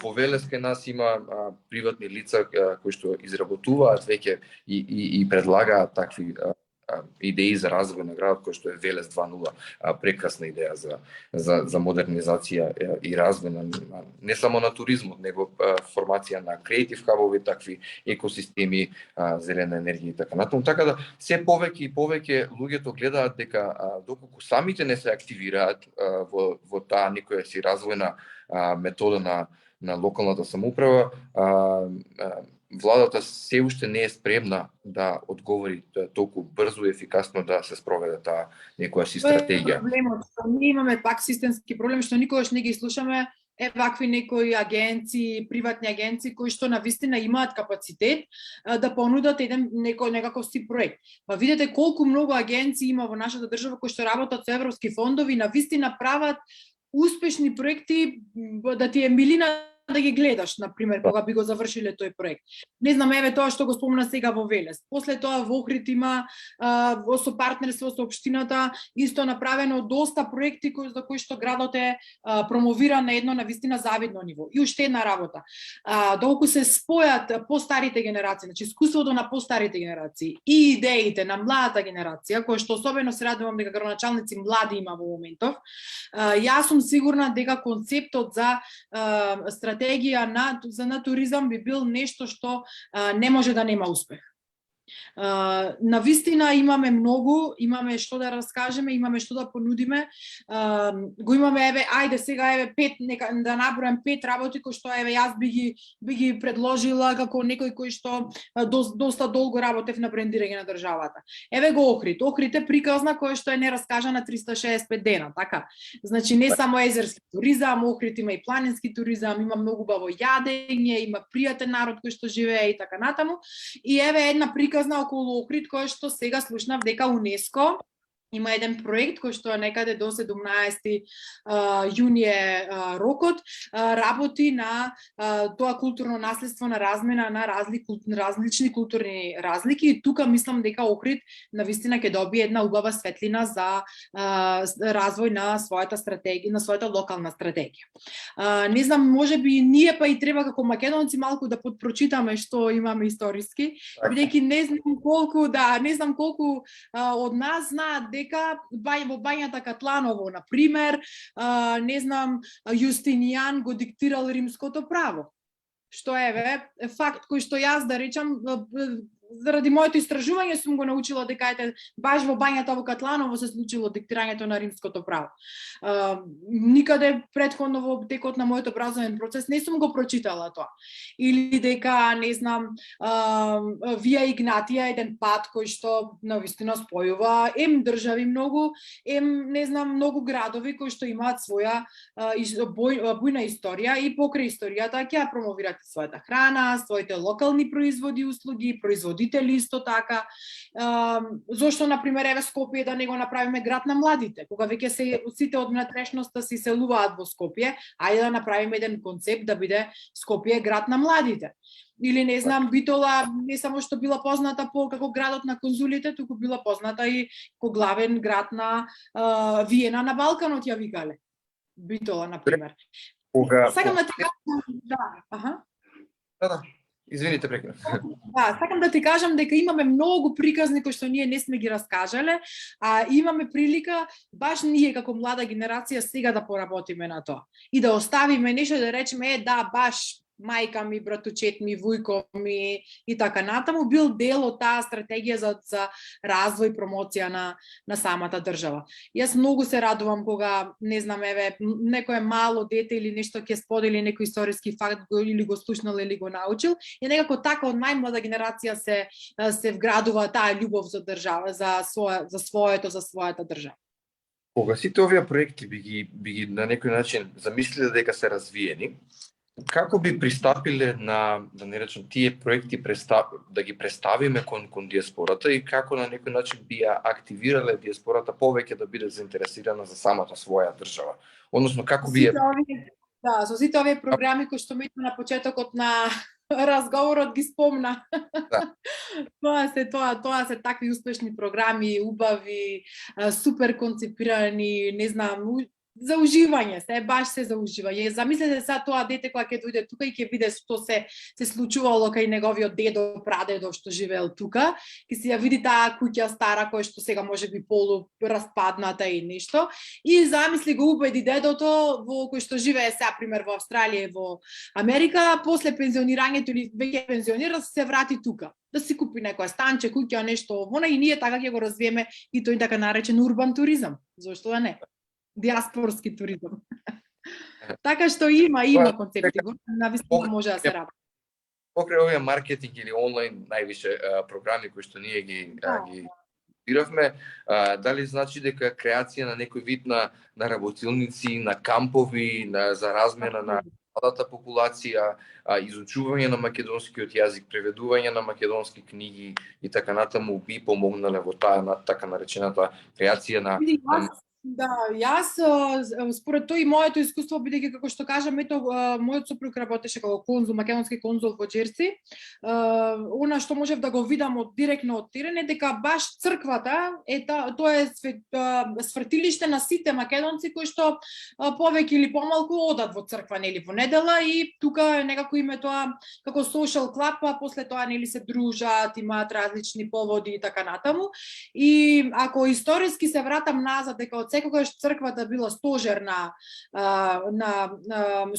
во Велес кај нас има приватни лица кои што изработуваат веќе и предлагаат такви идеи за развој на градот, кој што е Велес 2.0, прекрасна идеја за модернизација и развој не само на туризмот, него формација на креатив хабови, такви екосистеми, зелена енергија и така натаму. Така да се повеќе и повеќе луѓето гледаат дека доколку самите не се активираат во таа некоја си развојна метода на локалната самоуправа, владата се уште не е спремна да одговори толку брзо и ефикасно да се спроведе таа некоја си стратегија. Проблемот што ние имаме пак системски проблем што никогаш не ги слушаме вакви некои агенции, приватни агенции кои што навистина имаат капацитет да понудат некаков си проект. Па видете колку многу агенции има во нашата држава кои што работат со европски фондови, навистина прават успешни проекти да ти е милина да ги гледаш, например, кога би го завршиле тој проект. Не знам, еве тоа што го спомна сега во Велес. После тоа во Охрид има со партнерство со општината исто направено доста проекти за кои што градот е промовиран на едно навистина завидно ниво. И уште една работа. Доколку се спојат постарите генерации, значи искуството на постарите генерации и идеите на младата генерација, која што особено се радувам дека градоначалници млади има во моментов, јас сум сигурна дека концептот за стратегија на туризам би бил нешто што не може да нема успех. Навистина имаме многу, имаме што да раскажеме, имаме што да понудиме. Го имаме еве, ајде сега еве 5, нека да набројам 5 работи кои што еве јас би ги предложила како некој кој што доста долго работев на брендирање на државата. Еве го Охрид. Охрид е приказна која што е нераскажана 365 дена, така. Значи не само езерски туризам, Охрид има и планински туризам, има многу баво јадење, има пријатен народ кој што живее и така натаму. И еве една приказна околу Охрид кој што сега слушнав дека УНЕСКО има еден проект кој што некаде до 17 јуни е рокот, работи на тоа културно наследство на размена на различни културни разлики и тука мислам дека Охрид навистина ќе добие една убава светлина за развој на својата стратегија, на својата локална стратегија. Не знам, можеби ние па и треба како македонци малку да подпрочитаме што имаме историски, бидејќи не знам колку од нас знаат дека во бањата Катланово, например, не знам, Јустинијан го диктирал римското право. Што е факт кој што јас да речам заради моето истражување сум го научила дека баш во бањата во Катланово се случило диктирањето на римското право. Никаде претходно во текот на мојот образовен процес не сум го прочитала тоа. Или дека, не знам, Вија Игнатија еден пат кој што навистина спојува држави многу, не знам, многу градови кои што имаат своја бујна историја и покрај историјата ќе ја промовирате својата храна, своите локални производи, услуги, производители исто така. Зошто, например, еве Скопје да не го направиме град на младите, кога веќе сите од внатрешноста се иселуваат во Скопје, ајде да направиме еден концепт да биде Скопје град на младите. Или, не знам, Битола не само што била позната како градот на конзулите, туку била позната и како главен град на Виена на Балканот, ја викале. Битола, например. Сакам да ти кажам, Да. Извините, прекинав. Да, сакам да ти кажам дека имаме многу приказни кои што ние не сме ги раскажале, а имаме прилика баш ние како млада генерација сега да поработиме на тоа и да оставиме нешто, да речеме да баш мајка ми, братучет ми, вујко ми и така натаму бил дел од таа стратегија за развој, промоција на самата држава. Јас многу се радувам кога, не знам, еве, некое мало дете или нешто ќе сподели некој историски факт или го слушнал или го научил и некако така од најмлада генерација се вградува таа љубов за држава, за својата држава. Кога сите овие проекти би ги на некој начин замислиле дека се развиени, како би пристапиле на, да не речем, тие проекти да ги представиме кон диаспората и како на некој начин би ја активирале диаспората повеќе да биде заинтересирана за самата своја држава? Односно, како би Да, со сите овие програми кои што Мито на почетокот на разговорот ги спомна. Да. Тоа се такви успешни програми, убави, супер концепирани, не знам, за уживање, баш се за уживање. Замислете сега тоа дете кога ќе дојде тука и ќе види што се случувало кај неговиот дедо, прадедо што живеел тука, ќе се ја види таа куќа стара која што сега можеби полу распадната и нешто. И замисли го убеди дедото во кој што живее сега пример во Австралија и во Америка, после пензионирањето или веќе пензионира се врати тука. Да си купи некоја станче, куќа, нешто вона и ние така ќе го развиеме и тој така наречен урбан туризам. Зошто да не? Диаспорски туризам. Така што има концепти, навистина може да се работи. Покрај овие маркетинг или онлайн највише програми кои што ние ги биравме, дали значи дека креација на некој вид на работилници, на кампови, за размена на младата популација, изучување на македонскиот јазик, преведување на македонски книги и така натаму би помогнале во таа така наречената креација на Да, јас според тој и моето искуство, бидејќи како што кажам, ето мојот сопруг работеше како конзул, македонски конзул во Џерси. Она што можев да го видам директно од терен е дека баш црквата тоа е свртилиште на сите македонци кои што повеќе или помалку одат во црква нели во недела и тука некако име тоа како social club, а после тоа нели се дружат, имаат различни поводи и така натаму. И ако историски се вратам назад дека од секогаш црквата била стожер на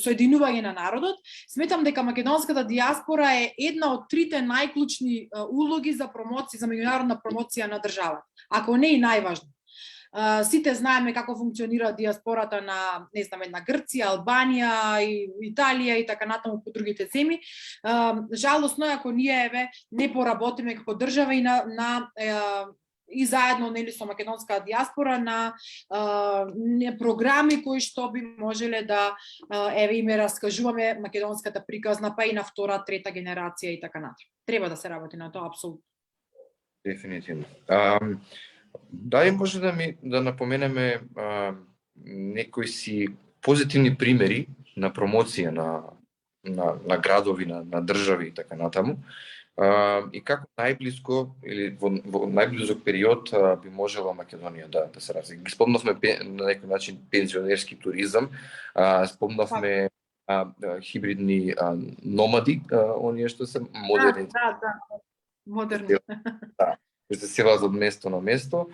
соединување на народот, сметам дека македонската диаспора е една од трите најклучни улоги за промоција, за меѓународна промоција на државата, ако не и најважна. Сите знаеме како функционира диаспората на, не знам, една Грција, Албанија, Италија и така натаму по другите земји. Жалосно е ако ние не поработиме како држава и заедно нели со македонска диаспора на програми кои што би можеле да име раскажуваме македонската приказна, па и на втора, трета генерација и така натаму. Треба да се работи на тоа апсолутно. Дефинитивно. Дали може да напоменеме некои си позитивни примери на промоција на градови, на држави и така натаму? И како најблиско или во најблизок период би можела Македонија да се развие. Ги спомнавме на некој начин пензионерски туризам, спомнавме хибридни номади, оние што се модерни. Да, модерни. Да, се селат од место на место.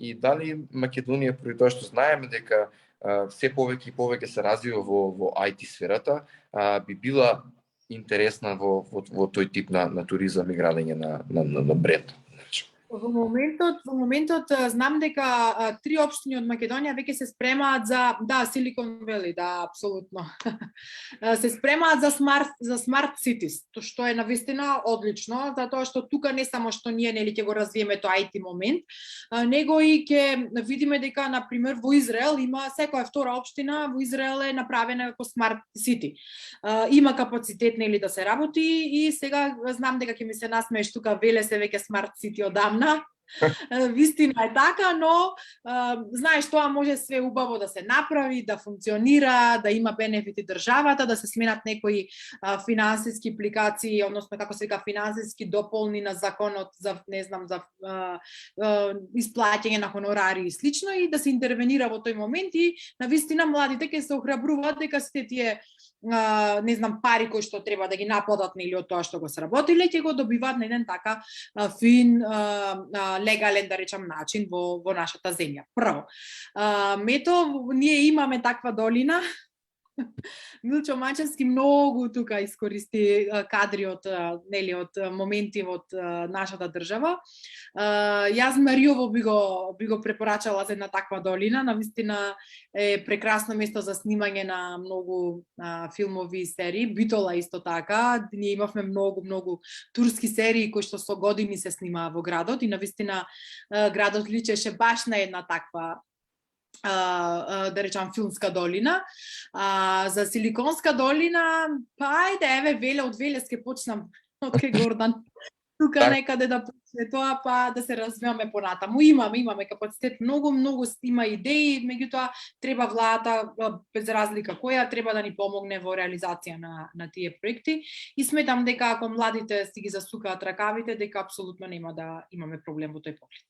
И дали Македонија, при тоа што знаеме дека се повеќе и повеќе се развива во IT сферата, би била интересна во тој тип на туризам и градење на бренд. Во моментот знам дека 3 општини од Македонија веќе се спремаат за Silicon Valley, апсолутно. Се спремаат за smart cities, што е навистина одлично, затоа што тука не само што ние нели ќе го развиеме тој IT момент, него и ќе видиме дека на пример во Израел има секоја втора општина во Израел е направена како smart city. Има капацитет нели да се работи и сега знам дека ќе ми се насмееш тука веле се веќе smart city одамна. Вистина е така, но знаеш тоа може све убаво да се направи, да функционира, да има бенефити државата, да се сменат некои финансиски импликации, односно како се вика финансиски дополни на законот за не знам за исплаќање на хонорари и слично и да се интервенира во тој момент и навистина младите ќе се охрабруваат дека сите тие не знам пари кои што треба да ги наплатат нели од тоа што го сработиле ќе го добиваат на еден така фин легален да речам начин во нашата земја. Прво, мето ние имаме таква долина. Милчо Мачевски многу тука искористи кадри од нели од моменти од нашата држава. Јас Мариово би го препорачала за една таква долина, навистина е прекрасно место за снимање на многу филмови серии. Битола исто така, ние имавме многу турски серии кои што со години се снимаа во градот и навистина градот личеше баш на една таква да речам филмска долина. За Силиконска долина, ајде, еве веле од веле ке почнам од кај Гордан. Тука некаде да почне тоа, па да се развиваме понатаму. Имаме капацитет, многу има идеи, меѓутоа треба владата, без разлика која, треба да ни помогне во реализација на тие проекти и сметам дека ако младите си ги засукаат ракавите, дека апсолутно нема да имаме проблем во тој поглед.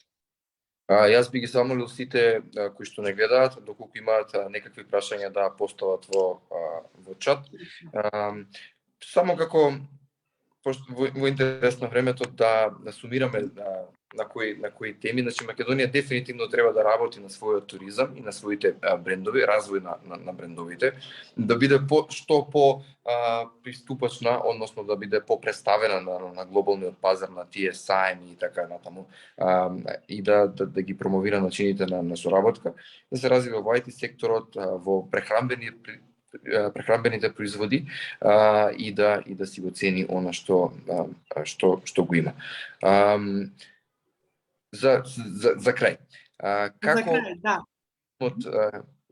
Јас би ги замолил сите кои што не гледаат, доколку имаат некакви прашања да постават во чат. Само како во интерес на времето да сумираме на кои теми, значи Македонија дефинитивно треба да работи на својот туризам и на своите брендови, развој на брендовите, да биде што по приступачна, односно да биде попреставена на глобалниот пазар, на тие саеми и така натаму, и да ги промовира начините на соработка, да се развива во IT секторот, во прехранбените производи и да си го цени она што го има. За крај.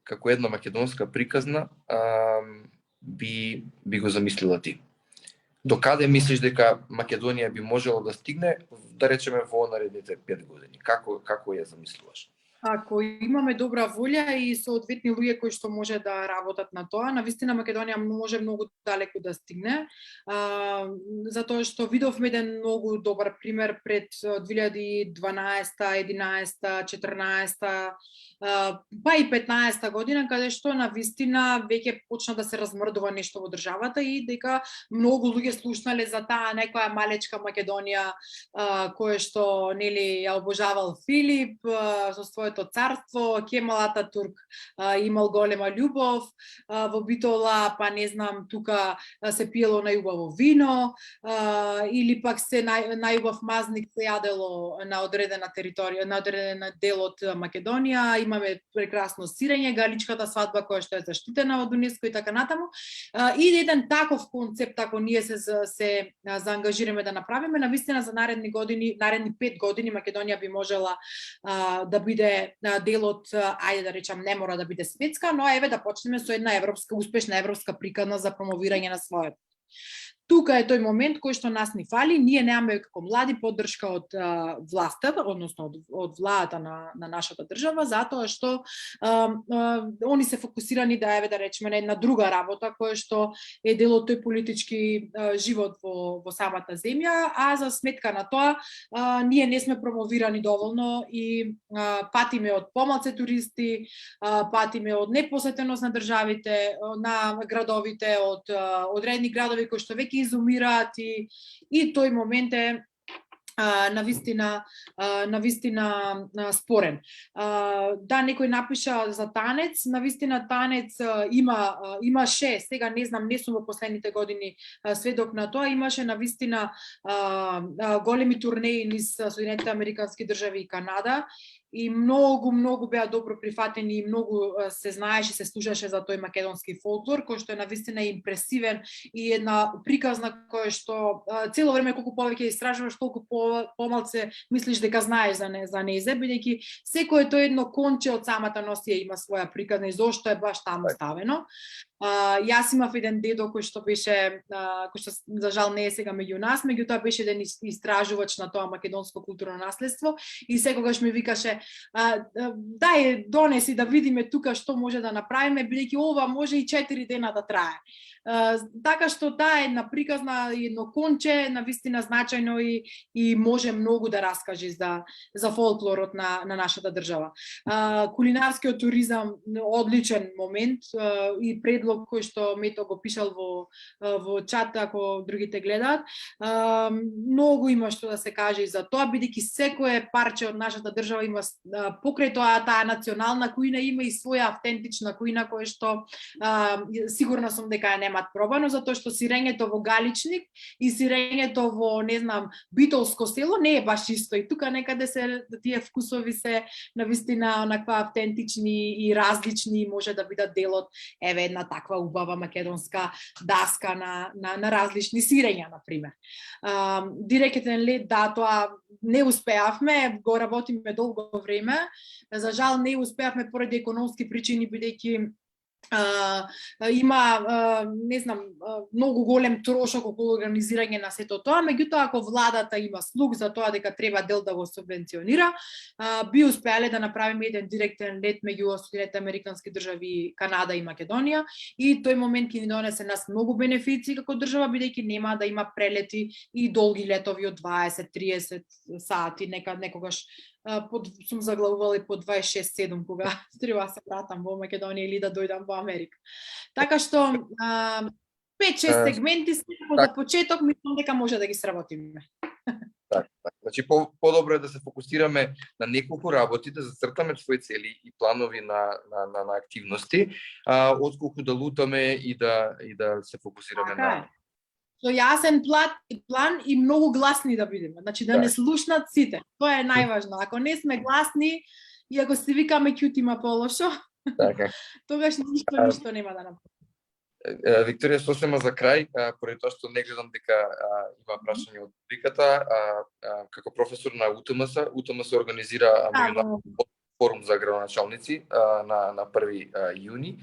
Како една македонска приказна би го замислила ти? До каде мислиш дека Македонија би можела да стигне, да речеме во наредните 5 години? Како ја замислуваш? Ако имаме добра волја и соодветни луѓе кои што може да работат на тоа, навистина Македонија може многу далеку да стигне, затоа што видовме еден многу добар пример пред 2012, 11, 14, па и 15 година, каде што навистина веќе почна да се размрдува нешто во државата и дека многу луѓе слушнале за таа некоја малечка Македонија која што нели ја обожавал Филип со своето царство, Кемал Ататурк имал голема љубов, во Битола, па не знам, тука се пиело најубаво вино, или пак се најубав мазник се јадело на одредена територија, на одреден дел од Македонија, имаме прекрасно сирење, галичката свадба која што е заштитена од УНЕСКО и така натаму. И еден таков концепт, ако ние се заангажираме да направиме, навистина за наредни 5 години Македонија би можела да биде дел од, ајде да речам, не мора да биде светска, но еве да почнеме со една успешна европска приказна за промовирање на својот. Тука е тој момент кој што нас ни фали, ние немаме како млади поддршка од власта, односно од владата на нашата држава, затоа што они се фокусирани да еве да речеме на една друга работа која што е дел од тој политички живот во самата земја, а за сметка на тоа ние не сме промовирани доволно и патиме од помалце туристи, патиме од непосетеност на државите, на градовите, од одредени градови кои што веќе изумираат и тој момент е навистина спорен. Да, некој напиша за танец, навистина танец имаше, сега не знам, не сум во последните години сведок на тоа, имаше навистина големи турнеи низ Соединетите Американски држави и Канада, и многу беа добро прифатени и многу се знаеше, се слушаше за тој македонски фолклор, кој што е навистина импресивен и една приказна која што цело време колку повеќе истражуваш, толку помалце мислиш дека знаеш за незе, бидејќи секое тоа едно конче од самата носија има своја приказна и зошто е баш таму ставено. Јас имав еден дедо кој што за жал не е сега меѓу нас, меѓутоа беше еден истражувач на тоа македонско културно наследство и секогаш ми викаше дај донеси да видиме тука што може да направиме, бидејќи ова може и 4 дена да трае. Така што таа една приказна, едно конче, навистина значајно и може многу да раскаже за фолклорот на нашата држава. Кулинарскиот туризам одличен момент и предлог кој што Мето го пишал во чат, ако другите гледаат. Многу има што да се каже и за тоа, бидејќи секое парче од нашата држава има покрај тоа таа национална кујна, има и своја автентична кујна која што сигурна сум дека ја немаат пробано, затоа што сирењето во Галичник и сирењето во, не знам, Битолско село не е баш исто, и тука некаде се тие вкусови се навистина онаква автентични и различни и може да бидат дел од една таква убава македонска даска на различни сирења, например. Директен лет, да, тоа не успеавме, го работиме долго време, за жал не успеавме поради економски причини, бидејќи има, не знам, многу голем трошок околу организирање на сето тоа, меѓутоа ако владата има слух за тоа дека треба дел да го субвенционира, би успеале да направиме еден директен лет меѓу Соединетите Американски држави, Канада и Македонија, и тој момент ќе ни донесе нас многу бенефиции како држава, бидејќи нема да има прелети и долги летови од 20-30 сати, некогаш сум заглавувала и по 26-7 кога треба да се вратам во Македонија или да дојдам во Америка. Така што 5-6 сегменти за почеток мислам дека може да ги сработиме. Така. Значи подобро е да се фокусираме на неколку работи, да зацртаме своји цели и планови на активности, отколку да лутаме и да се фокусираме на со јасен план и многу гласни да бидеме. Значи да не слушнат сите. Тоа е најважно. Ако не сме гласни и ако се викаме ќутима полошо, тогаш ништо нема да направиме. Викторија, сосема за крај, поради тоа што не гледам дека има прашање од публиката, како професор на УТМС организира форум за градоначалници на 1 јуни.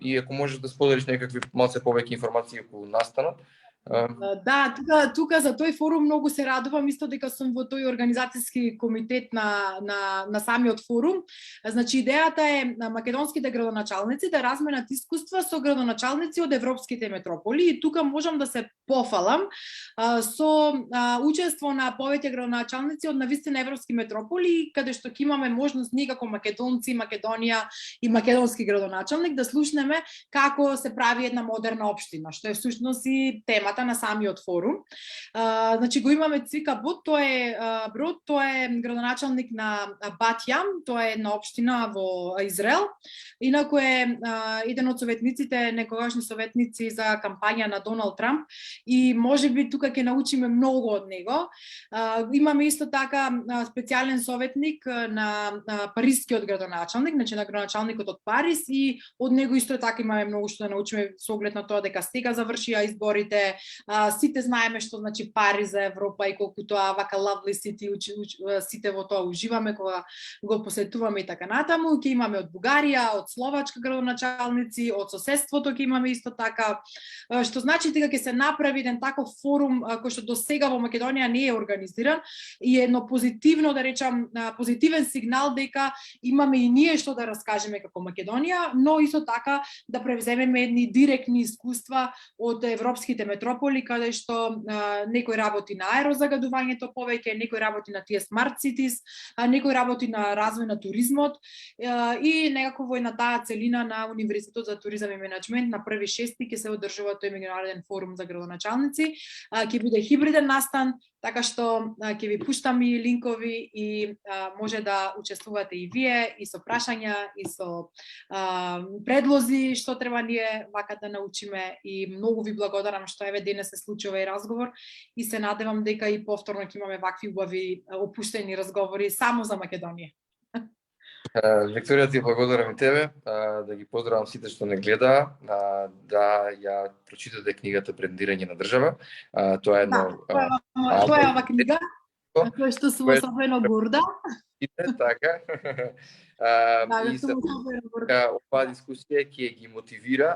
И ако можеш да споделиш некакви малце повеќе информации околу настанот. Да, тука за тој форум многу се радувам, исто дека сум во тој организацијски комитет на самиот форум. Значи идејата е македонските градоначалници да разменат искуства со градоначалници од европските метрополи, и тука можам да се пофалам со учество на повеќе градоначалници од навистина европски метрополи, каде што ќе имаме можност ние како македонци, Македонија и македонски градоначалник да слушнеме како се прави една модерна општина, што е всушност и темата на самиот форум. Значи го имаме Цвика Брод, тоа е градоначалник на Бат Јам, тоа е една општина во Израел. Инаку е еден од советниците, некогашни советници за кампања на Доналд Трамп, и можеби тука ќе научиме многу од него. Имаме исто така специјален советник на парискиот градоначалник, значи на градоначалникот од Париз, и од него исто така имаме многу што да научиме со оглед на тоа дека сега завршија изборите. Сите знаеме што значи Париз за Европа и колку тоа вака lovely city, сите во тоа уживаме кога го посетуваме и така натаму. Ќе имаме од Бугарија, од Словачка градоначалници, од соседството ќе имаме исто така, што значи дека ќе се направи еден таков форум кој што до сега во Македонија не е организиран, и едно позитивно, да речам, позитивен сигнал дека имаме и ние што да раскажеме како Македонија, но исто така да превземеме едни директни искуства од европските метрополи, каде што некој работи на аерозагадувањето повеќе, некој работи на тие smart cities, некој работи на развој на туризмот, и некако во една таа целина на Универзитетот за туризам и менаџмент на 1.6 ќе се одржува тој меѓународен форум за градоначалници. Ќе биде хибриден настан, така што ќе ви пуштам и линкови и може да учествувате и вие и со прашања и со предлози што треба ние вака да научиме и многу ви благодарам што еве денес се случи овој разговор и се надевам дека и повторно ќе имаме вакви убави опуштени разговори само за Македонија. Викторија, ти благодарам и тебе, да ги поздравам сите што не гледаа, да ја прочитате книгата Брендирање на држава. Тоа е едно тоа е ова книга, која што сум особено горда. Така. И се оваа дискусија ќе ги мотивира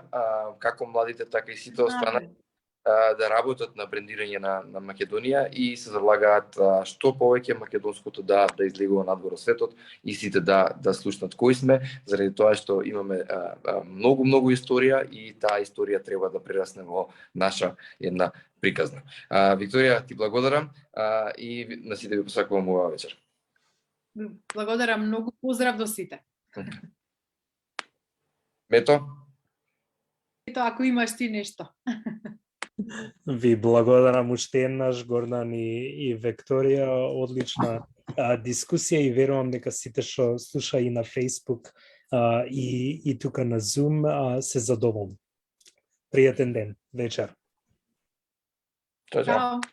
како младите, така и сите останати да работат на брендирање на Македонија и се залагаат што повеќе македонското да излегува надвор од светот и сите да слушнат кои сме, заради тоа што имаме многу историја и таа историја треба да прерасне во наша една приказна. Викторија, ти благодарам и на сите ви посакувам убава вечер. Благодарам многу, поздрав до сите. Мето? Ето, ако имаш ти нешто. Ви благодарам уште еднаш, Гордан и Викторија, одлична дискусија и верувам дека сите што слуша и на Facebook и тука на Zoom се задоволни. Пријатен ден, вечер. Чао.